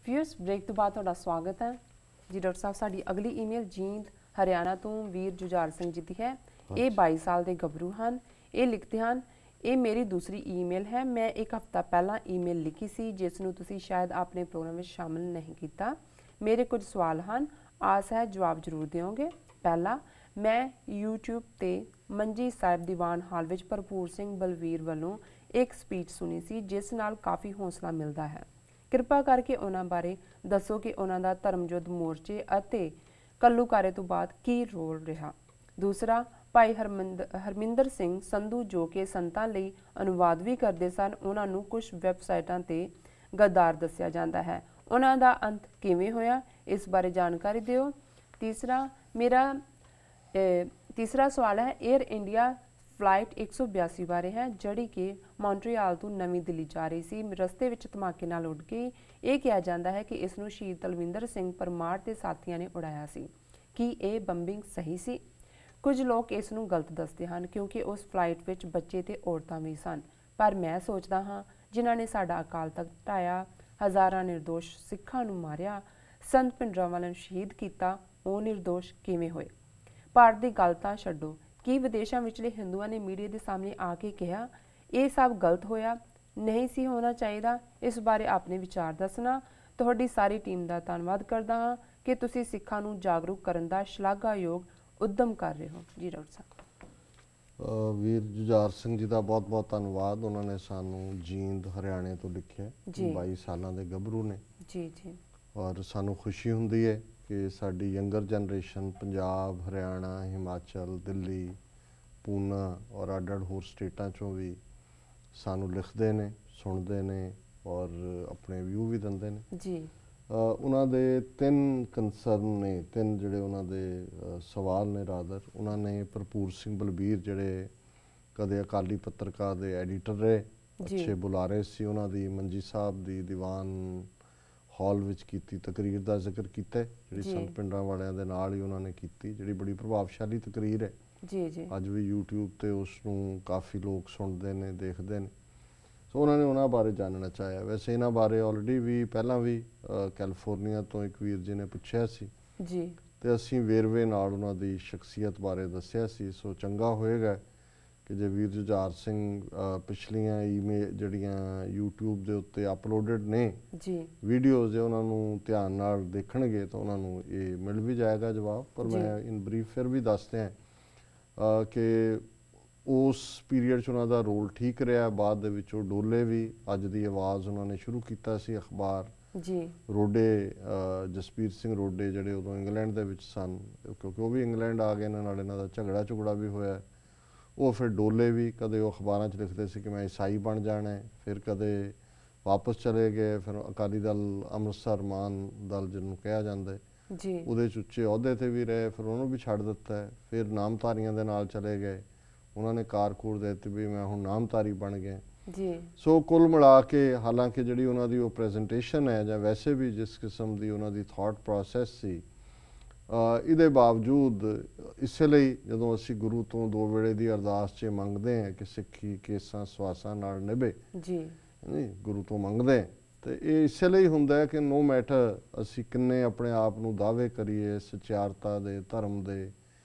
Viewers break तो बाद ਤੁਹਾਡਾ ਸਵਾਗਤ ਹੈ ਜੀ ਡਾਕਟਰ ਸਾਹਿਬ। ਸਾਡੀ ਅਗਲੀ ਈਮੇਲ ਜੀਂਦ ਹਰਿਆਣਾ ਤੋਂ ਵੀਰ ਜੁਝਾਰ ਸਿੰਘ ਜੀ ਦੀ ਹੈ। ਇਹ 22 ਸਾਲ ਦੇ ਗੱਭਰੂ ਹਨ। ਇਹ ਲਿਖਦੇ ਹਨ, ਇਹ ਮੇਰੀ ਦੂਸਰੀ ਈਮੇਲ ਹੈ। ਮੈਂ ਇੱਕ ਹਫ਼ਤਾ ਪਹਿਲਾਂ ਈਮੇਲ ਲਿਖੀ ਸੀ ਜਿਸ ਨੂੰ ਤੁਸੀਂ ਸ਼ਾਇਦ ਆਪਣੇ ਪ੍ਰੋਗਰਾਮ ਵਿੱਚ ਸ਼ਾਮਲ ਨਹੀਂ ਕੀਤਾ। ਮੇਰੇ ਕੁਝ ਸਵਾਲ ਹਨ, ਆਸ ਹੈ ਜਵਾਬ ਜ਼ਰੂਰ ਦਿਓਗੇ। ਪਹਿਲਾ, ਮੈਂ YouTube ਤੇ ਮੰਜੀ ਸਾਹਿਬ ਦੀਵਾਨ ਹਾਲ ਵਿੱਚ ਭਰਪੂਰ ਸਿੰਘ ਬਲਵੀਰ ਵੱਲੋਂ ਇੱਕ ਸਪੀਚ ਸੁਣੀ ਸੀ ਜਿਸ ਨਾਲ ਕਾਫੀ ਹੌਸਲਾ ਮਿਲਦਾ ਹੈ। ਕਿਰਪਾ ਕਰਕੇ ਉਹਨਾਂ ਬਾਰੇ ਦੱਸੋ ਕਿ ਉਹਨਾਂ ਦਾ ਧਰਮਯੁੱਧ ਮੋਰਚੇ ਅਤੇ ਕੱਲੂਕਾਰੇ ਤੋਂ ਬਾਅਦ ਕੀ ਰੋਲ ਰਿਹਾ। ਦੂਸਰਾ, ਭਾਈ ਹਰਮਿੰਦਰ ਸਿੰਘ ਸੰਧੂ ਜੋ ਕਿ ਸੰਤਾਂ ਲਈ ਅਨੁਵਾਦ ਵੀ ਕਰਦੇ ਸਨ, ਉਹਨਾਂ ਨੂੰ ਕੁਝ ਵੈਬਸਾਈਟਾਂ ਤੇ ਗੱਦਾਰ ਦੱਸਿਆ ਜਾਂਦਾ ਹੈ। ਉਹਨਾਂ ਦਾ ਅੰਤ ਕਿਵੇਂ ਹੋਇਆ, ਇਸ ਬਾਰੇ ਜਾਣਕਾਰੀ ਦਿਓ। ਤੀਸਰਾ ਸਵਾਲ ਹੈ 에ਅਰ ਇੰਡੀਆ ਫਲਾਈਟ 182 ਬਾਰੇ ਹੈ ਜਿਹੜੀ ਕਿ ਮੌਂਟਰੀਆਲ ਤੋਂ ਨਵੀਂ ਦਿੱਲੀ ਜਾ ਰਹੀ ਸੀ। ਰਸਤੇ ਵਿੱਚ ਧਮਾਕੇ ਨਾਲ ਉੱਡ ਗਈ। ਇਹ ਕਿਹਾ ਜਾਂਦਾ ਹੈ ਕਿ ਇਸ ਨੂੰ ਸ਼ਹੀਦ ਤਲਵਿੰਦਰ ਸਿੰਘ ਪਰਮਾਰ ਦੇ ਸਾਥੀਆਂ ਨੇ ਉਡਾਇਆ ਸੀ। ਕੀ ਇਹ ਬੰਬਿੰਗ ਸਹੀ ਸੀ? ਕੁਝ ਲੋਕ ਇਸ ਨੂੰ ਗਲਤ ਦੱਸਦੇ ਹਨ ਕਿਉਂਕਿ ਉਸ ਫਲਾਈਟ ਵਿੱਚ ਬੱਚੇ ਤੇ ਔਰਤਾਂ ਵੀ ਸਨ, ਪਰ ਮੈਂ ਸੋਚਦਾ ਹਾਂ ਜਿਨ੍ਹਾਂ ਨੇ ਸਾਡਾ ਅਕਾਲ ਤਖਤ ਢਾਇਆ, ਹਜ਼ਾਰਾਂ ਨਿਰਦੋਸ਼ ਸਿੱਖਾਂ ਨੂੰ ਮਾਰਿਆ, ਸੰਤ ਭਿੰਡਰਾਂਵਾਲੇ ਨੂੰ ਸ਼ਹੀਦ ਕੀਤਾ, ਉਹ ਨਿਰਦੋਸ਼ ਕਿਵੇਂ ਹੋਏ? ਭਾਰਤ ਦੀ ਗੱਲ ਤਾਂ ਛੱਡੋ, ਕੀ ਵਿਦੇਸ਼ਾਂ ਵਿਚਲੇ ਹਿੰਦੂਆਂ ਨੇ ਮੀਡੀਆ ਦੇ ਸਾਹਮਣੇ ਆ ਕੇ ਕਿਹਾ ਇਹ ਸਭ ਗਲਤ ਹੋਇਆ, ਨਹੀਂ ਸੀ ਹੋਣਾ ਚਾਹੀਦਾ? ਇਸ ਬਾਰੇ ਆਪਣੇ ਵਿਚਾਰ ਦੱਸਣਾ। ਤੁਹਾਡੀ ਸਾਰੀ ਟੀਮ ਦਾ ਧੰਨਵਾਦ ਕਰਦਾ ਹਾਂ ਕਿ ਤੁਸੀਂ ਸਿੱਖਾਂ ਨੂੰ ਜਾਗਰੂਕ ਕਰਨ ਦਾ ਸ਼ਲਾਘਾਯੋਗ ਉਦਮ ਕਰ ਰਹੇ ਹੋ। ਜੀ ਡਾਕਟਰ ਸਾਹਿਬ। ਵੀਰ ਜੁਝਾਰ ਸਿੰਘ ਜੀ ਦਾ ਬਹੁਤ ਬਹੁਤ ਧੰਨਵਾਦ। ਉਹਨਾਂ ਨੇ ਸਾਨੂੰ ਜੀਂਦ ਹਰਿਆਣੇ ਤੋਂ ਲਿਖਿਆ। 22 ਸਾਲਾਂ ਦੇ ਗੱਭਰੂ ਨੇ ਜੀ ਜੀ, ਔਰ ਸਾਨੂੰ ਖੁਸ਼ੀ ਹੁੰਦੀ ਹੈ ਕਿ ਸਾਡੀ ਯੰਗਰ ਜਨਰੇਸ਼ਨ ਪੰਜਾਬ, ਹਰਿਆਣਾ, ਹਿਮਾਚਲ, ਦਿੱਲੀ, ਪੂਨਾ ਔਰ ਅੱਡ-ਅੱਡ ਹੋਰ ਸਟੇਟਾਂ 'ਚੋਂ ਵੀ ਸਾਨੂੰ ਲਿਖਦੇ ਨੇ, ਸੁਣਦੇ ਨੇ ਔਰ ਆਪਣੇ ਵਿਊ ਵੀ ਦਿੰਦੇ ਨੇ ਜੀ। ਉਹਨਾਂ ਦੇ 3 ਕੰਸਰਨ ਨੇ, 3 ਜਿਹੜੇ ਉਹਨਾਂ ਦੇ ਸਵਾਲ ਨੇ ਰਾਦਰ। ਉਹਨਾਂ ਨੇ ਭਰਪੂਰ ਸਿੰਘ ਬਲਬੀਰ ਜਿਹੜੇ ਕਦੇ ਅਕਾਲੀ ਪੱਤਰਕਾਰ ਦੇ ਐਡੀਟਰ ਰਹੇ, ਅੱਛੇ ਬੁਲਾਰੇ ਸੀ, ਉਹਨਾਂ ਦੀ ਮੰਜੀ ਸਾਹਿਬ ਦੀ ਦੀਵਾਨ ਹਾਲ ਵਿੱਚ ਕੀਤੀ ਤਕਰੀਰ ਦਾ ਜ਼ਿਕਰ ਕੀਤਾ, ਜਿਹੜੀ ਸੰਤ ਭਿੰਡਰਾਂਵਾਲਿਆਂ ਦੇ ਨਾਲ ਹੀ ਉਹਨਾਂ ਨੇ ਕੀਤੀ, ਜਿਹੜੀ ਬੜੀ ਪ੍ਰਭਾਵਸ਼ਾਲੀ ਤਕਰੀਰ ਹੈ। ਜੀ ਜੀ, ਅੱਜ ਵੀ YouTube ਤੇ ਉਸ ਨੂੰ ਕਾਫੀ ਲੋਕ ਸੁਣਦੇ ਨੇ, ਦੇਖਦੇ ਨੇ। ਸੋ ਉਹਨਾਂ ਨੇ ਉਹਨਾਂ ਬਾਰੇ ਜਾਣਨਾ ਚਾਹਿਆ। ਵੈਸੇ ਇਹਨਾਂ ਬਾਰੇ ਆਲਰੇਡੀ ਵੀ ਪਹਿਲਾਂ ਵੀ ਕੈਲੀਫੋਰਨੀਆ ਤੋਂ ਇੱਕ ਵੀਰ ਜੀ ਨੇ ਪੁੱਛਿਆ ਸੀ ਜੀ, ਤੇ ਅਸੀਂ ਵੇਰਵੇ ਨਾਲ ਉਹਨਾਂ ਦੀ ਸ਼ਖਸੀਅਤ ਬਾਰੇ ਦੱਸਿਆ ਸੀ। ਸੋ ਚੰਗਾ ਹੋਏਗਾ ਕਿ ਜੇ ਵੀਰ ਜੁਝਾਰ ਸਿੰਘ ਪਿਛਲੀਆਂ ਈਮੇਲ ਜਿਹੜੀਆਂ YouTube ਦੇ ਉੱਤੇ ਅਪਲੋਡਡ ਨੇ ਜੀ ਵੀਡੀਓਜ਼, ਉਹਨਾਂ ਨੂੰ ਧਿਆਨ ਨਾਲ ਦੇਖਣਗੇ ਤਾਂ ਉਹਨਾਂ ਨੂੰ ਇਹ ਮਿਲ ਵੀ ਜਾਏਗਾ ਜਵਾਬ। ਪਰ ਮੈਂ ਇਨ ਬਰੀਫ ਫਿਰ ਵੀ ਦੱਸਦੇ ਹਾਂ ਕਿ ਉਸ ਪੀਰੀਅਡ 'ਚ ਉਹਨਾਂ ਦਾ ਰੋਲ ਠੀਕ ਰਿਹਾ। ਬਾਅਦ ਦੇ ਵਿੱਚ ਉਹ ਡੋਲੇ ਵੀ। ਅੱਜ ਦੀ ਆਵਾਜ਼ ਉਹਨਾਂ ਨੇ ਸ਼ੁਰੂ ਕੀਤਾ ਸੀ ਅਖਬਾਰ ਜੀ। ਰੋਡੇ, ਜਸਪੀਰ ਸਿੰਘ ਰੋਡੇ ਜਿਹੜੇ ਉਦੋਂ ਇੰਗਲੈਂਡ ਦੇ ਵਿੱਚ ਸਨ, ਕਿਉਂਕਿ ਉਹ ਵੀ ਇੰਗਲੈਂਡ ਆ ਗਏ, ਇਹਨਾਂ ਨਾਲ ਇਹਨਾਂ ਦਾ ਝਗੜਾ ਵੀ ਹੋਇਆ। ਉਹ ਫਿਰ ਡੋਲੇ ਵੀ। ਕਦੇ ਉਹ ਅਖਬਾਰਾਂ 'ਚ ਲਿਖਦੇ ਸੀ ਕਿ ਮੈਂ ਈਸਾਈ ਬਣ ਜਾਣਾ, ਫਿਰ ਕਦੇ ਵਾਪਸ ਚਲੇ ਗਏ। ਫਿਰ ਅਕਾਲੀ ਦਲ ਅੰਮ੍ਰਿਤਸਰ ਮਾਨ ਦਲ ਜਿਹਨੂੰ ਕਿਹਾ ਜਾਂਦਾ ਜੀ, ਉਹਦੇ 'ਚ ਉੱਚੇ ਅਹੁਦੇ 'ਤੇ ਵੀ ਰਹੇ, ਫਿਰ ਉਹਨੂੰ ਵੀ ਛੱਡ ਦਿੱਤਾ। ਫਿਰ ਨਾਮਧਾਰੀਆਂ ਦੇ ਨਾਲ ਚਲੇ ਗਏ, ਉਹਨਾਂ ਨੇ ਕਾਰਕੂਰ ਦੇ ਦਿੱਤੀ ਵੀ ਮੈਂ ਹੁਣ ਨਾਮਧਾਰੀ ਬਣ ਗਿਆ ਜੀ। ਸੋ ਕੁੱਲ ਮਿਲਾ ਕੇ ਹਾਲਾਂਕਿ ਜਿਹੜੀ ਉਹਨਾਂ ਦੀ ਉਹ ਪ੍ਰੈਜੈਂਟੇਸ਼ਨ ਹੈ ਜਾਂ ਵੈਸੇ ਵੀ ਜਿਸ ਕਿਸਮ ਦੀ ਉਹਨਾਂ ਦੀ ਥਾਟ ਪ੍ਰੋਸੈਸ ਸੀ, ਇਹਦੇ ਬਾਵਜੂਦ ਇਸੇ ਲਈ ਜਦੋਂ ਅਸੀਂ ਗੁਰੂ ਤੋਂ 2 ਵੇਲੇ ਦੀ ਅਰਦਾਸ 'ਚ ਮੰਗਦੇ ਹਾਂ ਕਿ ਸਿੱਖੀ ਕੇਸਾਂ ਸਵਾਸਾਂ ਨਾਲ ਨਿਭੇ, ਜੀ ਨਹੀਂ ਗੁਰੂ ਤੋਂ ਮੰਗਦੇ, ਤੇ ਇਹ ਇਸੇ ਲਈ ਹੁੰਦਾ ਹੈ ਕਿ ਨੋ ਮੈਟਰ ਅਸੀਂ ਕਿੰਨੇ ਆਪਣੇ ਆਪ ਨੂੰ ਦਾਅਵੇ ਕਰੀਏ ਸੱਚਿਆਰਤਾ ਦੇ, ਧਰਮ ਦੇ,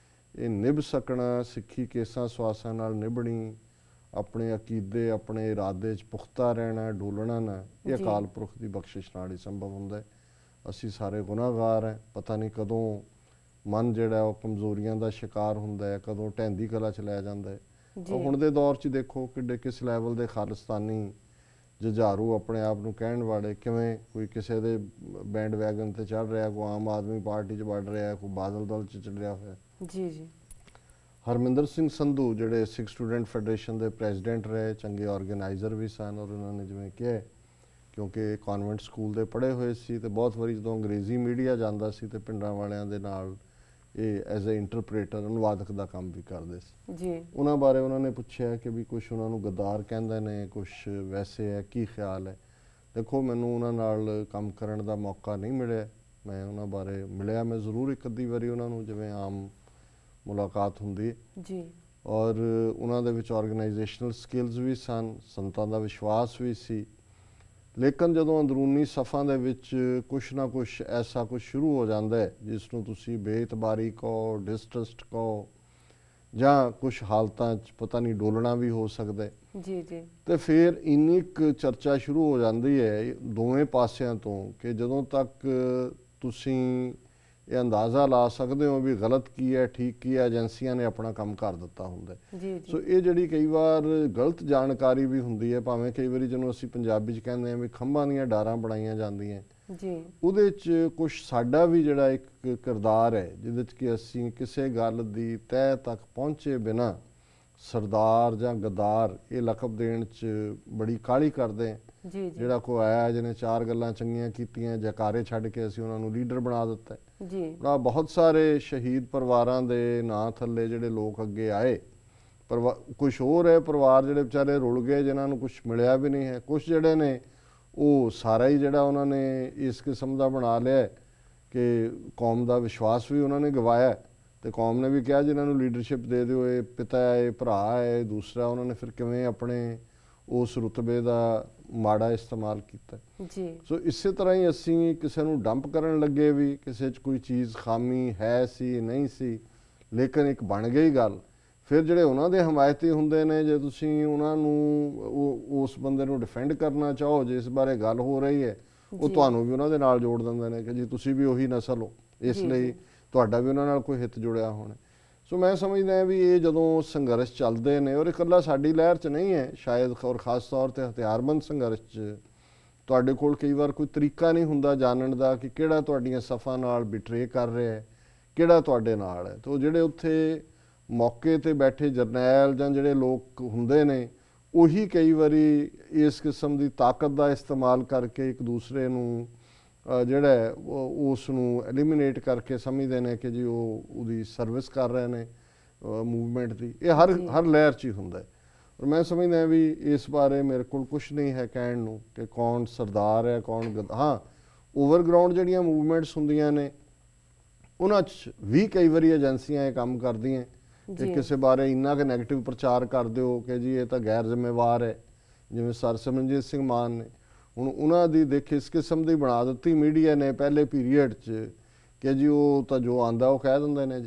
ਇਹ ਨਿਭ ਸਕਣਾ, ਸਿੱਖੀ ਕੇਸਾਂ ਸਵਾਸਾਂ ਨਾਲ ਨਿਭਣੀ, ਆਪਣੇ ਅਕੀਦੇ ਆਪਣੇ ਇਰਾਦੇ 'ਚ ਪੁਖਤਾ ਰਹਿਣਾ, ਡੋਲਣਾ ਨਾ, ਇਹ ਅਕਾਲ ਪੁਰਖ ਦੀ ਬਖਸ਼ਿਸ਼ ਨਾਲ ਹੀ ਸੰਭਵ ਹੁੰਦਾ ਹੈ। ਅਸੀਂ ਸਾਰੇ ਗੁਨਾਹਗਾਰ ਹੈ। ਪਤਾ ਨਹੀਂ ਕਦੋਂ ਮਨ ਜਿਹੜਾ ਉਹ ਕਮਜ਼ੋਰੀਆਂ ਦਾ ਸ਼ਿਕਾਰ ਹੁੰਦਾ ਹੈ, ਕਦੋਂ ਢਹਿੰਦੀ ਕਲਾ 'ਚ ਲੈ ਜਾਂਦਾ ਹੈ। ਹੁਣ ਦੇ ਦੌਰ 'ਚ ਦੇਖੋ ਕਿੱਡੇ ਕਿਸ ਲੈਵਲ ਦੇ ਖਾਲਿਸਤਾਨੀ ਜੁਝਾਰੂ ਆਪਣੇ ਆਪ ਨੂੰ ਕਹਿਣ ਵਾਲੇ ਕਿਵੇਂ ਕੋਈ ਕਿਸੇ ਦੇ ਬੈਂਡ ਵੈਗਨ 'ਤੇ ਚੜ੍ਹ ਰਿਹਾ, ਕੋਈ ਆਮ ਆਦਮੀ ਪਾਰਟੀ 'ਚ ਵੜ ਰਿਹਾ, ਕੋਈ ਬਾਦਲ ਦਲ 'ਚ ਚੜ੍ਹਿਆ ਹੋਇਆ। ਜੀ ਜੀ। ਹਰਮਿੰਦਰ ਸਿੰਘ ਸੰਧੂ ਜਿਹੜੇ ਸਿੱਖ ਸਟੂਡੈਂਟ ਫੈਡਰੇਸ਼ਨ ਦੇ ਪ੍ਰੈਜ਼ੀਡੈਂਟ ਰਹੇ, ਚੰਗੇ ਆਰਗੇਨਾਈਜ਼ਰ ਵੀ ਸਨ ਔਰ ਉਹਨਾਂ ਨੇ ਜਿਵੇਂ ਕਿਹਾ ਕਿਉਂਕਿ ਕਨਵੈਂਟ ਸਕੂਲ ਦੇ ਪੜ੍ਹੇ ਹੋਏ ਸੀ ਤੇ ਬਹੁਤ ਵਾਰੀ ਜਦੋਂ ਅੰਗਰੇਜ਼ੀ ਮੀਡੀਆ ਜਾਂਦਾ ਸੀ ਤੇ ਭਿੰਡਰਾਂਵਾਲਿਆਂ ਦੇ ਨਾਲ ਇਹ ਐਜ਼ ਅ ਇੰਟਰਪ੍ਰੇਟਰ ਅਨੁਵਾਦਕ ਦਾ ਕੰਮ ਵੀ ਕਰਦੇ ਸੀ ਜੀ। ਉਹਨਾਂ ਬਾਰੇ ਉਹਨਾਂ ਨੇ ਪੁੱਛਿਆ ਕਿ ਵੀ ਕੁਛ ਉਹਨਾਂ ਨੂੰ ਗੱਦਾਰ ਕਹਿੰਦੇ ਨੇ, ਕੁਛ ਵੈਸੇ ਹੈ, ਕੀ ਖਿਆਲ ਹੈ? ਦੇਖੋ ਮੈਨੂੰ ਉਹਨਾਂ ਨਾਲ ਕੰਮ ਕਰਨ ਦਾ ਮੌਕਾ ਨਹੀਂ ਮਿਲਿਆ, ਮੈਂ ਉਹਨਾਂ ਬਾਰੇ ਮਿਲਿਆ ਮੈਂ ਜ਼ਰੂਰ ਇੱਕ ਅੱਧੀ ਵਾਰੀ ਉਹਨਾਂ ਨੂੰ, ਜਿਵੇਂ ਆਮ ਮੁਲਾਕਾਤ ਹੁੰਦੀ ਜੀ, ਔਰ ਉਹਨਾਂ ਦੇ ਵਿੱਚ ਆਰਗੇਨਾਈਜੇਸ਼ਨਲ ਸਕਿੱਲਸ ਵੀ ਸਨ, ਸੰਤਾਂ ਦਾ ਵਿਸ਼ਵਾਸ ਵੀ ਸੀ। ਲੇਕਿਨ ਜਦੋਂ ਅੰਦਰੂਨੀ ਸਫਾਂ ਦੇ ਵਿੱਚ ਕੁਛ ਨਾ ਕੁਛ ਐਸਾ ਕੁਛ ਸ਼ੁਰੂ ਹੋ ਜਾਂਦਾ ਹੈ ਜਿਸ ਨੂੰ ਤੁਸੀਂ ਬੇਇਤਬਾਰੀ ਕਹੋ, ਡਿਸਟਰਸਟ ਕਹੋ, ਜਾਂ ਕੁਛ ਹਾਲਤਾਂ 'ਚ ਪਤਾ ਨਹੀਂ ਡੋਲਣਾ ਵੀ ਹੋ ਸਕਦਾ ਹੈ, ਜੀ ਜੀ ਤੇ ਫਿਰ ਇੰਨੀ ਕੁ ਚਰਚਾ ਸ਼ੁਰੂ ਹੋ ਜਾਂਦੀ ਹੈ ਦੋਵੇਂ ਪਾਸਿਆਂ ਤੋਂ ਕਿ ਜਦੋਂ ਤੱਕ ਤੁਸੀਂ ਇਹ ਅੰਦਾਜ਼ਾ ਲਾ ਸਕਦੇ ਹੋ ਵੀ ਗਲਤ ਕੀ ਹੈ ਠੀਕ ਕੀ ਹੈ, ਏਜੰਸੀਆਂ ਨੇ ਆਪਣਾ ਕੰਮ ਕਰ ਦਿੱਤਾ ਹੁੰਦਾ ਹੈ। ਜੀ ਜੀ ਸੋ ਇਹ ਜਿਹੜੀ ਕਈ ਵਾਰ ਗਲਤ ਜਾਣਕਾਰੀ ਵੀ ਹੁੰਦੀ ਹੈ, ਭਾਵੇਂ ਕਈ ਵਾਰੀ ਜਿਹਨੂੰ ਅਸੀਂ ਪੰਜਾਬੀ 'ਚ ਕਹਿੰਦੇ ਹਾਂ ਵੀ ਖੰਭਾਂ ਦੀਆਂ ਡਾਰਾਂ ਬਣਾਈਆਂ ਜਾਂਦੀਆਂ, ਜੀ ਉਹਦੇ 'ਚ ਕੁਛ ਸਾਡਾ ਵੀ ਜਿਹੜਾ ਇੱਕ ਕਿਰਦਾਰ ਹੈ ਜਿਹਦੇ 'ਚ ਕਿ ਅਸੀਂ ਕਿਸੇ ਗੱਲ ਦੀ ਤਹਿ ਤੱਕ ਪਹੁੰਚੇ ਬਿਨਾਂ ਸਰਦਾਰ ਜਾਂ ਗਦਾਰ ਇਹ ਲਕਬ ਦੇਣ 'ਚ ਬੜੀ ਕਾਹਲੀ ਕਰਦੇ ਹਾਂ। ਜੀ ਜੀ ਜਿਹੜਾ ਕੋਈ ਆਇਆ ਜਿਹਨੇ ਚਾਰ ਗੱਲਾਂ ਚੰਗੀਆਂ ਕੀਤੀਆਂ, ਜਕਾਰੇ ਛੱਡ ਕੇ ਅਸੀਂ ਉਹਨਾਂ ਨੂੰ ਲੀਡਰ ਬਣਾ ਦਿੱਤਾ। ਜੀ ਬਹੁਤ ਸਾਰੇ ਸ਼ਹੀਦ ਪਰਿਵਾਰਾਂ ਦੇ ਨਾਂ ਥੱਲੇ ਜਿਹੜੇ ਲੋਕ ਅੱਗੇ ਆਏ, ਕੁਛ ਹੋਰ ਹੈ ਪਰਿਵਾਰ ਜਿਹੜੇ ਵਿਚਾਰੇ ਰੁਲ ਗਏ, ਜਿਨ੍ਹਾਂ ਨੂੰ ਕੁਛ ਮਿਲਿਆ ਵੀ ਨਹੀਂ ਹੈ। ਕੁਛ ਜਿਹੜੇ ਨੇ ਉਹ ਸਾਰਾ ਹੀ ਜਿਹੜਾ ਉਹਨਾਂ ਨੇ ਇਸ ਕਿਸਮ ਦਾ ਬਣਾ ਲਿਆ ਕਿ ਕੌਮ ਦਾ ਵਿਸ਼ਵਾਸ ਵੀ ਉਹਨਾਂ ਨੇ ਗਵਾਇਆ, ਤੇ ਕੌਮ ਨੇ ਵੀ ਕਿਹਾ ਜਿਹਨਾਂ ਨੂੰ ਲੀਡਰਸ਼ਿਪ ਦੇ ਦਿਓ, ਇਹ ਪਿਤਾ ਹੈ, ਇਹ ਭਰਾ ਹੈ, ਦੂਸਰਾ, ਉਹਨਾਂ ਨੇ ਫਿਰ ਕਿਵੇਂ ਆਪਣੇ ਉਸ ਰੁਤਬੇ ਦਾ ਮਾੜਾ ਇਸਤੇਮਾਲ ਕੀਤਾ। ਜੀ ਸੋ ਇਸੇ ਤਰ੍ਹਾਂ ਹੀ ਅਸੀਂ ਕਿਸੇ ਨੂੰ ਡੰਪ ਕਰਨ ਲੱਗੇ ਵੀ ਕਿਸੇ 'ਚ ਕੋਈ ਚੀਜ਼ ਖਾਮੀ ਹੈ ਸੀ ਨਹੀਂ ਸੀ, ਲੇਕਿਨ ਇੱਕ ਬਣ ਗਈ ਗੱਲ। ਫਿਰ ਜਿਹੜੇ ਉਹਨਾਂ ਦੇ ਹਮਾਇਤੀ ਹੁੰਦੇ ਨੇ, ਜੇ ਤੁਸੀਂ ਉਹਨਾਂ ਨੂੰ ਉਸ ਬੰਦੇ ਨੂੰ ਡਿਫੈਂਡ ਕਰਨਾ ਚਾਹੋ ਜਿਸ ਬਾਰੇ ਗੱਲ ਹੋ ਰਹੀ ਹੈ, ਉਹ ਤੁਹਾਨੂੰ ਵੀ ਉਹਨਾਂ ਦੇ ਨਾਲ ਜੋੜ ਦਿੰਦੇ ਨੇ ਕਿ ਜੀ ਤੁਸੀਂ ਵੀ ਉਹੀ ਨਸਲ ਹੋ, ਇਸ ਲਈ ਤੁਹਾਡਾ ਵੀ ਉਹਨਾਂ ਨਾਲ ਕੋਈ ਹਿੱਤ ਜੁੜਿਆ ਹੋਣਾ। ਸੋ ਮੈਂ ਸਮਝਦਾ ਵੀ ਇਹ ਜਦੋਂ ਸੰਘਰਸ਼ ਚੱਲਦੇ ਨੇ, ਔਰ ਇਕੱਲਾ ਸਾਡੀ ਲਹਿਰ 'ਚ ਨਹੀਂ ਹੈ ਸ਼ਾਇਦ, ਔਰ ਖ਼ਾਸ ਤੌਰ 'ਤੇ ਹਥਿਆਰਬੰਦ ਸੰਘਰਸ਼ 'ਚ ਤੁਹਾਡੇ ਕੋਲ ਕਈ ਵਾਰ ਕੋਈ ਤਰੀਕਾ ਨਹੀਂ ਹੁੰਦਾ ਜਾਣਨ ਦਾ ਕਿ ਕਿਹੜਾ ਤੁਹਾਡੀਆਂ ਸਫਾਂ ਨਾਲ ਬਿਟਰੇ ਕਰ ਰਿਹਾ ਹੈ, ਕਿਹੜਾ ਤੁਹਾਡੇ ਨਾਲ ਹੈ। ਤਾਂ ਜਿਹੜੇ ਉੱਥੇ ਮੌਕੇ 'ਤੇ ਬੈਠੇ ਜਰਨੈਲ ਜਾਂ ਜਿਹੜੇ ਲੋਕ ਹੁੰਦੇ ਨੇ, ਉਹੀ ਕਈ ਵਾਰੀ ਇਸ ਕਿਸਮ ਦੀ ਤਾਕਤ ਦਾ ਇਸਤੇਮਾਲ ਕਰਕੇ ਇੱਕ ਦੂਸਰੇ ਨੂੰ ਜਿਹੜਾ ਉਸ ਨੂੰ ਐਲੀਮੀਨੇਟ ਕਰਕੇ ਸਮਝਦੇ ਨੇ ਕਿ ਜੀ ਉਹਦੀ ਸਰਵਿਸ ਕਰ ਰਹੇ ਨੇ ਮੂਵਮੈਂਟ ਦੀ। ਇਹ ਹਰ ਲਹਿਰ 'ਚ ਹੀ ਹੁੰਦਾ ਹੈ। ਔਰ ਮੈਂ ਸਮਝਦਾ ਵੀ ਇਸ ਬਾਰੇ ਮੇਰੇ ਕੋਲ ਕੁਛ ਨਹੀਂ ਹੈ ਕਹਿਣ ਨੂੰ ਕਿ ਕੌਣ ਸਰਦਾਰ ਹੈ ਕੌਣ ਹਾਂ, ਓਵਰਗਰਾਊਂਡ ਜਿਹੜੀਆਂ ਮੂਵਮੈਂਟਸ ਹੁੰਦੀਆਂ ਨੇ ਉਹਨਾਂ 'ਚ ਵੀ ਕਈ ਵਾਰੀ ਏਜੰਸੀਆਂ ਇਹ ਕੰਮ ਕਰਦੀਆਂ ਕਿ ਕਿਸੇ ਬਾਰੇ ਇੰਨਾ ਕਿ ਨੈਗੇਟਿਵ ਪ੍ਰਚਾਰ ਕਰ ਦਿਓ ਕਿ ਜੀ ਇਹ ਤਾਂ ਗੈਰ ਜ਼ਿੰਮੇਵਾਰ ਹੈ, ਜਿਵੇਂ ਸਰ ਸਿਮਰਨਜੀਤ ਸਿੰਘ ਮਾਨ ਨੇ ਹੁਣ ਉਹਨਾਂ ਦੀ ਦੇਖ ਇਸ ਕਿਸਮ ਦੀ ਬਣਾ ਦਿੱਤੀ ਮੀਡੀਆ ਨੇ ਪਹਿਲੇ ਪੀਰੀਅਡ 'ਚ ਕਿ ਜੀ ਉਹ ਤਾਂ ਜੋ ਆਂਦਾ ਉਹ ਕਹਿ ਦਿੰਦੇ ਨੇ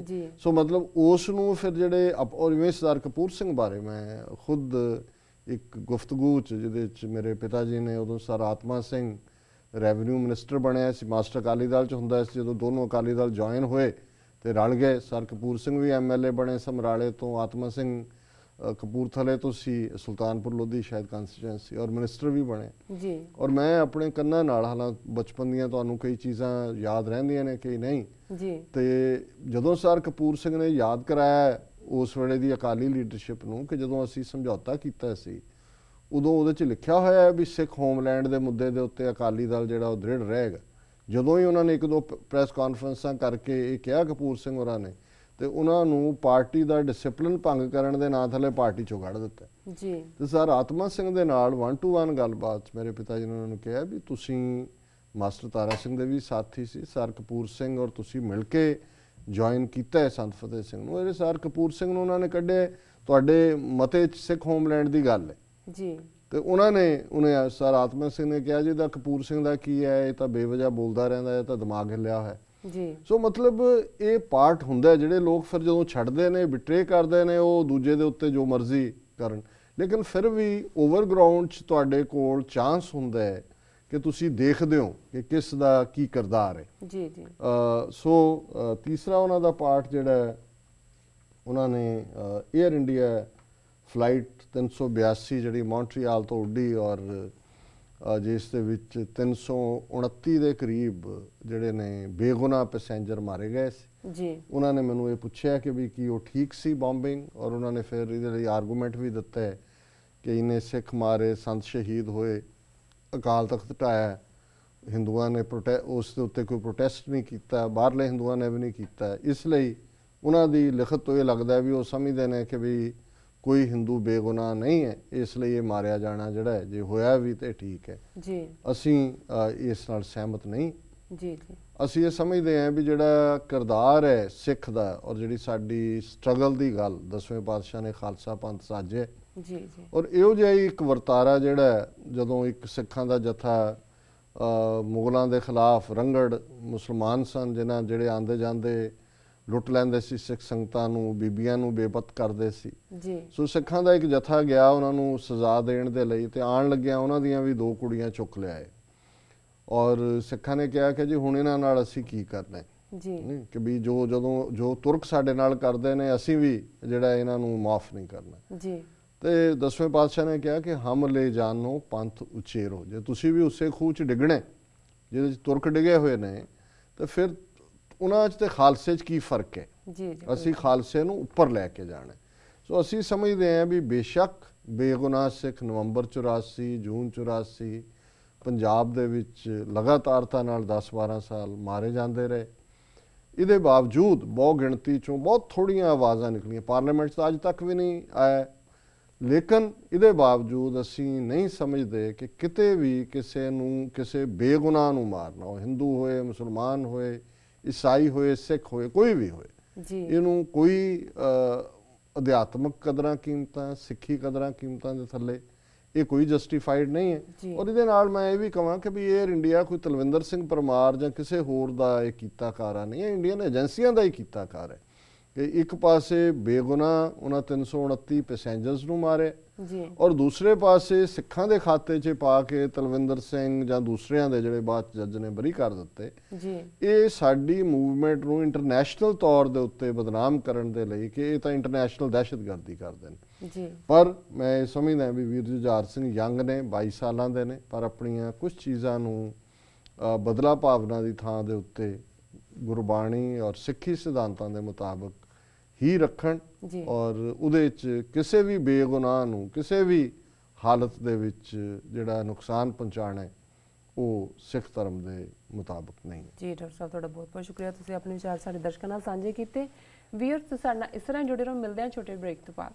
ਜੀ। ਸੋ ਮਤਲਬ ਉਸ ਨੂੰ ਫਿਰ ਜਿਹੜੇ ਔਰ ਜਿਵੇਂ ਸਰਦਾਰ ਕਪੂਰ ਸਿੰਘ ਬਾਰੇ ਮੈਂ ਖੁਦ ਇੱਕ ਗੁਫ਼ਤਗੂ 'ਚ ਜਿਹਦੇ 'ਚ ਮੇਰੇ ਪਿਤਾ ਜੀ ਨੇ ਉਦੋਂ ਸਰ ਆਤਮਾ ਸਿੰਘ ਰੈਵਨਿਊ ਮਿਨਿਸਟਰ ਬਣਿਆ ਸੀ, ਮਾਸਟਰ ਅਕਾਲੀ ਦਲ 'ਚ ਹੁੰਦਾ ਸੀ, ਜਦੋਂ ਦੋਨੋਂ ਅਕਾਲੀ ਦਲ ਜੁਆਇਨ ਹੋਏ ਤੇ ਰਲ ਗਏ। ਸਰ ਕਪੂਰ ਸਿੰਘ ਵੀ MLA ਬਣੇ ਸਮਰਾਲੇ ਤੋਂ, ਆਤਮਾ ਸਿੰਘ ਕਪੂਰਥਲੇ ਤੋਂ ਸੀ, ਸੁਲਤਾਨਪੁਰ ਲੋਧੀ ਸ਼ਾਇਦ ਕੰਸਟੀਚੁਐਂਸੀ, ਔਰ ਮਿਨਿਸਟਰ ਵੀ ਬਣੇ ਜੀ। ਔਰ ਮੈਂ ਆਪਣੇ ਕੰਨਾਂ ਨਾਲ, ਹਾਲਾਂ ਬਚਪਨ ਦੀਆਂ ਤੁਹਾਨੂੰ ਕਈ ਚੀਜ਼ਾਂ ਯਾਦ ਰਹਿੰਦੀਆਂ ਨੇ ਕਈ ਨਹੀਂ ਜੀ, ਤੇ ਜਦੋਂ ਸਰ ਕਪੂਰ ਸਿੰਘ ਨੇ ਯਾਦ ਕਰਾਇਆ ਉਸ ਵੇਲੇ ਦੀ ਅਕਾਲੀ ਲੀਡਰਸ਼ਿਪ ਨੂੰ ਕਿ ਜਦੋਂ ਅਸੀਂ ਸਮਝੌਤਾ ਕੀਤਾ ਸੀ ਉਦੋਂ ਉਹਦੇ 'ਚ ਲਿਖਿਆ ਹੋਇਆ ਹੈ ਵੀ ਸਿੱਖ ਹੋਮਲੈਂਡ ਦੇ ਮੁੱਦੇ ਦੇ ਉੱਤੇ ਅਕਾਲੀ ਦਲ ਜਿਹੜਾ ਉਹ ਦ੍ਰਿੜ ਰਹੇਗਾ। ਜਦੋਂ ਹੀ ਉਹਨਾਂ ਨੇ ਇੱਕ ਦੋ ਪ੍ਰੈਸ ਕਾਨਫਰੰਸਾਂ ਕਰਕੇ ਇਹ ਕਿਹਾ ਕਪੂਰ ਸਿੰਘ ਹੋਰਾਂ ਨੇ, ਤੇ ਉਹਨਾਂ ਨੂੰ ਪਾਰਟੀ ਦਾ ਡਿਸਪਲਿਨ ਭੰਗ ਕਰਨ ਦੇ ਨਾਂ ਥੱਲੇ ਪਾਰਟੀ 'ਚੋਂ ਕੱਢ ਦਿੱਤਾ ਜੀ। ਤੇ ਸਰ ਆਤਮਾ ਸਿੰਘ ਦੇ ਨਾਲ 1 to 1 ਗੱਲਬਾਤ ਮੇਰੇ ਪਿਤਾ ਜੀ ਨੇ ਉਹਨਾਂ ਨੂੰ ਕਿਹਾ ਵੀ ਤੁਸੀਂ ਮਾਸਟਰ ਤਾਰਾ ਸਿੰਘ ਦੇ ਵੀ ਸਾਥੀ ਸੀ, ਸਰ ਕਪੂਰ ਸਿੰਘ ਔਰ ਤੁਸੀਂ ਮਿਲ ਕੇ ਜੁਆਇਨ ਕੀਤਾ ਹੈ ਸੰਤ ਫਤਿਹ ਸਿੰਘ ਨੂੰ। ਇਹਦੇ ਸਰ ਕਪੂਰ ਸਿੰਘ ਨੂੰ ਉਹਨਾਂ ਨੇ ਕੱਢਿਆ, ਤੁਹਾਡੇ ਮਤੇ 'ਚ ਸਿੱਖ ਹੋਮਲੈਂਡ ਦੀ ਗੱਲ ਹੈ ਜੀ। ਤੇ ਉਹਨੇ ਸਰ ਆਤਮਾ ਸਿੰਘ ਨੇ ਕਿਹਾ ਜੀ ਦਾ ਕਪੂਰ ਸਿੰਘ ਦਾ ਕੀ ਹੈ, ਇਹ ਤਾਂ ਬੇਵਜ੍ਹਾ ਬੋਲਦਾ ਰਹਿੰਦਾ, ਇਹ ਤਾਂ ਦਿਮਾਗ ਹਿੱਲਿਆ ਹੋਇਆ ਜੀ। ਸੋ ਮਤਲਬ ਇਹ ਪਾਰਟ ਹੁੰਦਾ ਜਿਹੜੇ ਲੋਕ ਫਿਰ ਜਦੋਂ ਛੱਡਦੇ ਨੇ, ਬਿਟਰੇ ਕਰਦੇ ਨੇ, ਉਹ ਦੂਜੇ ਦੇ ਉੱਤੇ ਜੋ ਮਰਜ਼ੀ ਕਰਨ, ਲੇਕਿਨ ਫਿਰ ਵੀ ਓਵਰਗਰਾਊਂਡ 'ਚ ਤੁਹਾਡੇ ਕੋਲ ਚਾਂਸ ਹੁੰਦਾ ਹੈ ਕਿ ਤੁਸੀਂ ਦੇਖਦੇ ਹੋ ਕਿ ਕਿਸ ਦਾ ਕੀ ਕਿਰਦਾਰ ਹੈ ਜੀ ਜੀ। ਸੋ ਤੀਸਰਾ ਉਹਨਾਂ ਦਾ ਪਾਰਟ ਜਿਹੜਾ ਉਹਨਾਂ ਨੇ ਏਅਰ ਇੰਡੀਆ ਫਲਾਈਟ 382 ਜਿਹੜੀ ਮੌਂਟਰੀਆਲ ਤੋਂ ਉੱਡੀ, ਔਰ ਜਿਸ ਦੇ ਵਿੱਚ 329 ਦੇ ਕਰੀਬ ਜਿਹੜੇ ਨੇ ਬੇਗੁਨਾਹ ਪੈਸੇਂਜਰ ਮਾਰੇ ਗਏ ਸੀ ਜੀ। ਉਹਨਾਂ ਨੇ ਮੈਨੂੰ ਇਹ ਪੁੱਛਿਆ ਕਿ ਵੀ ਕੀ ਉਹ ਠੀਕ ਸੀ ਬੰਬਿੰਗ, ਔਰ ਉਹਨਾਂ ਨੇ ਫਿਰ ਇਹਦੇ ਲਈ ਆਰਗੂਮੈਂਟ ਵੀ ਦਿੱਤਾ ਹੈ ਕਿ ਇੰਨੇ ਸਿੱਖ ਮਾਰੇ, ਸੰਤ ਸ਼ਹੀਦ ਹੋਏ, ਅਕਾਲ ਤਖਤ ਢਾਇਆ, ਹਿੰਦੂਆਂ ਨੇ ਉਸ ਦੇ ਉੱਤੇ ਕੋਈ ਪ੍ਰੋਟੈਸਟ ਨਹੀਂ ਕੀਤਾ, ਬਾਹਰਲੇ ਹਿੰਦੂਆਂ ਨੇ ਵੀ ਨਹੀਂ ਕੀਤਾ। ਇਸ ਲਈ ਉਹਨਾਂ ਦੀ ਲਿਖਤ ਤੋਂ ਇਹ ਲੱਗਦਾ ਵੀ ਉਹ ਸਮਝਦੇ ਨੇ ਕਿ ਵੀ ਕੋਈ ਹਿੰਦੂ ਬੇਗੁਨਾਹ ਨਹੀਂ ਹੈ, ਇਸ ਲਈ ਇਹ ਮਾਰਿਆ ਜਾਣਾ ਜਿਹੜਾ ਹੈ ਜੇ ਹੋਇਆ ਵੀ ਤੇ ਠੀਕ ਹੈ ਜੀ। ਅਸੀਂ ਇਸ ਨਾਲ ਸਹਿਮਤ ਨਹੀਂ ਜੀ ਜੀ। ਅਸੀਂ ਇਹ ਸਮਝਦੇ ਹਾਂ ਵੀ ਜਿਹੜਾ ਕਿਰਦਾਰ ਹੈ ਸਿੱਖ ਦਾ, ਔਰ ਜਿਹੜੀ ਸਾਡੀ ਸਟਰਗਲ ਦੀ ਗੱਲ 10ਵੇਂ ਪਾਤਸ਼ਾਹ ਨੇ ਖਾਲਸਾ ਪੰਥ ਸਾਜਿਆ, ਜੀ ਜੀ ਔਰ ਇਹੋ ਜਿਹਾ ਹੀ ਇੱਕ ਵਰਤਾਰਾ ਜਿਹੜਾ ਹੈ, ਜਦੋਂ ਇੱਕ ਸਿੱਖਾਂ ਦਾ ਜਥਾ ਮੁਗਲਾਂ ਦੇ ਖਿਲਾਫ ਰੰਗੜ ਮੁਸਲਮਾਨ ਸਨ ਜਿਹੜੇ ਆਂਦੇ ਜਾਂਦੇ ਲੁੱਟ ਲੈਂਦੇ ਸੀ ਸਿੱਖ ਸੰਗਤਾਂ ਨੂੰ, ਬੀਬੀਆਂ ਨੂੰ ਬੇਪਤ ਕਰਦੇ ਸੀ। ਜੀ ਸੋ ਸਿੱਖਾਂ ਦਾ ਇੱਕ ਜਥਾ ਗਿਆ ਉਹਨਾਂ ਨੂੰ ਸਜ਼ਾ ਦੇਣ ਦੇ ਲਈ, ਤੇ ਆਉਣ ਲੱਗਿਆ ਉਹਨਾਂ ਦੀਆਂ ਵੀ 2 ਕੁੜੀਆਂ ਚੁੱਕ ਲਿਆਏ। ਔਰ ਸਿੱਖਾਂ ਨੇ ਕਿਹਾ ਕਿ ਜੀ ਹੁਣ ਇਹਨਾਂ ਨਾਲ ਅਸੀਂ ਕੀ ਕਰਨਾ ਹੈ, ਜੀ ਕਿ ਵੀ ਜੋ ਤੁਰਕ ਸਾਡੇ ਨਾਲ ਕਰਦੇ ਨੇ ਅਸੀਂ ਵੀ ਜਿਹੜਾ ਇਹਨਾਂ ਨੂੰ ਮਾਫ ਨਹੀਂ ਕਰਨਾ। ਜੀ ਤੇ 10ਵੇਂ ਪਾਤਸ਼ਾਹ ਨੇ ਕਿਹਾ ਕਿ ਹਮ ਲੈ ਜਾਨੋ ਪੰਥ ਉਚੇਰੋ, ਜੇ ਤੁਸੀਂ ਵੀ ਉਸੇ ਖੂਹ 'ਚ ਡਿੱਗਣੇ ਜਿਹਦੇ 'ਚ ਤੁਰਕ ਡਿੱਗੇ ਹੋਏ ਨੇ, ਤੇ ਫਿਰ ਉਹਨਾਂ 'ਚ ਤੇ ਖਾਲਸੇ 'ਚ ਕੀ ਫਰਕ ਹੈ। ਜੀ ਜੀ ਅਸੀਂ ਖਾਲਸੇ ਨੂੰ ਉੱਪਰ ਲੈ ਕੇ ਜਾਣਾ। ਸੋ ਅਸੀਂ ਸਮਝਦੇ ਹਾਂ ਵੀ ਬੇਸ਼ੱਕ ਬੇਗੁਨਾਹ ਸਿੱਖ ਨਵੰਬਰ 84 ਜੂਨ 84 ਪੰਜਾਬ ਦੇ ਵਿੱਚ ਲਗਾਤਾਰਤਾ ਨਾਲ 10-12 ਸਾਲ ਮਾਰੇ ਜਾਂਦੇ ਰਹੇ। ਇਹਦੇ ਬਾਵਜੂਦ ਬਹੁ ਗਿਣਤੀ 'ਚੋਂ ਬਹੁਤ ਥੋੜ੍ਹੀਆਂ ਆਵਾਜ਼ਾਂ ਨਿਕਲੀਆਂ, ਪਾਰਲੀਮੈਂਟ 'ਚ ਤਾਂ ਅੱਜ ਤੱਕ ਵੀ ਨਹੀਂ ਆਇਆ, ਲੇਕਿਨ ਇਹਦੇ ਬਾਵਜੂਦ ਅਸੀਂ ਨਹੀਂ ਸਮਝਦੇ ਕਿ ਕਿਤੇ ਵੀ ਕਿਸੇ ਨੂੰ ਕਿਸੇ ਬੇਗੁਨਾਹ ਨੂੰ ਮਾਰਨਾ, ਉਹ ਹਿੰਦੂ ਹੋਏ, ਮੁਸਲਮਾਨ ਹੋਏ, ਈਸਾਈ ਹੋਏ, ਸਿੱਖ ਹੋਏ, ਕੋਈ ਵੀ ਹੋਏ, ਜੀ ਇਹਨੂੰ ਕੋਈ ਅਧਿਆਤਮਕ ਕਦਰਾਂ ਕੀਮਤਾਂ, ਸਿੱਖੀ ਕਦਰਾਂ ਕੀਮਤਾਂ ਦੇ ਥੱਲੇ ਇਹ ਕੋਈ ਜਸਟੀਫਾਈਡ ਨਹੀਂ ਹੈ। ਜੀ। ਔਰ ਇਹਦੇ ਨਾਲ ਮੈਂ ਇਹ ਵੀ ਕਹਾਂ ਕਿ ਵੀ ਏਅਰ ਇੰਡੀਆ ਕੋਈ ਤਲਵਿੰਦਰ ਸਿੰਘ ਪਰਮਾਰ ਜਾਂ ਕਿਸੇ ਹੋਰ ਦਾ ਇਹ ਕੀਤਾ ਕਾਰਾ ਨਹੀਂ ਹੈ, ਇੰਡੀਅਨ ਏਜੰਸੀਆਂ ਦਾ ਹੀ ਕੀਤਾ ਕਾਰ ਹੈ ਕਿ ਇੱਕ ਪਾਸੇ ਬੇਗੁਨਾਹ ਉਹਨਾਂ 329 ਪੈਸੇਂਜਰਸ ਨੂੰ ਮਾਰਿਆ, ਜੀ ਔਰ ਦੂਸਰੇ ਪਾਸੇ ਸਿੱਖਾਂ ਦੇ ਖਾਤੇ 'ਚ ਪਾ ਕੇ ਤਲਵਿੰਦਰ ਸਿੰਘ ਜਾਂ ਦੂਸਰਿਆਂ ਦੇ ਜਿਹੜੇ ਬਾਅਦ ਜੱਜ ਨੇ ਬਰੀ ਕਰ ਦਿੱਤੇ। ਜੀ ਇਹ ਸਾਡੀ ਮੂਵਮੈਂਟ ਨੂੰ ਇੰਟਰਨੈਸ਼ਨਲ ਤੌਰ ਦੇ ਉੱਤੇ ਬਦਨਾਮ ਕਰਨ ਦੇ ਲਈ ਕਿ ਇਹ ਤਾਂ ਇੰਟਰਨੈਸ਼ਨਲ ਦਹਿਸ਼ਤਗਰਦੀ ਕਰਦੇ ਨੇ। ਜੀ ਪਰ ਮੈਂ ਇਹ ਸਮਝਦਾ ਵੀ ਵੀਰ ਜੁਝਾਰ ਸਿੰਘ ਯੰਗ ਨੇ, 22 ਸਾਲਾਂ ਦੇ ਨੇ, ਪਰ ਆਪਣੀਆਂ ਕੁਝ ਚੀਜ਼ਾਂ ਨੂੰ ਬਦਲਾ ਭਾਵਨਾ ਦੀ ਥਾਂ ਦੇ ਉੱਤੇ ਗੁਰਬਾਣੀ ਔਰ ਸਿੱਖੀ ਸਿਧਾਂਤਾਂ ਦੇ ਮੁਤਾਬਕ ਹੀ ਰੱਖਣ, ਜੀ ਔਰ ਉਹਦੇ 'ਚ ਕਿਸੇ ਵੀ ਬੇਗੁਨਾਹ ਨੂੰ ਕਿਸੇ ਵੀ ਹਾਲਤ ਦੇ ਵਿੱਚ ਜਿਹੜਾ ਨੁਕਸਾਨ ਪਹੁੰਚਾਉਣਾ ਉਹ ਸਿੱਖ ਧਰਮ ਦੇ ਮੁਤਾਬਕ ਨਹੀਂ। ਜੀ ਡਾਕਟਰ ਸਾਹਿਬ, ਤੁਹਾਡਾ ਬਹੁਤ ਬਹੁਤ ਸ਼ੁਕਰੀਆ, ਤੁਸੀਂ ਆਪਣੇ ਵਿਚਾਰ ਸਾਡੇ ਦਰਸ਼ਕਾਂ ਨਾਲ ਸਾਂਝੇ ਕੀਤੇ। ਵੀਅਰਸ ਸਾਡੇ ਨਾਲ ਇਸ ਤਰ੍ਹਾਂ ਜੁੜੇ ਰਹੋ, ਮਿਲਦੇ ਹਾਂ ਛੋਟੇ ਬ੍ਰੇਕ ਤੋਂ ਬਾਅਦ।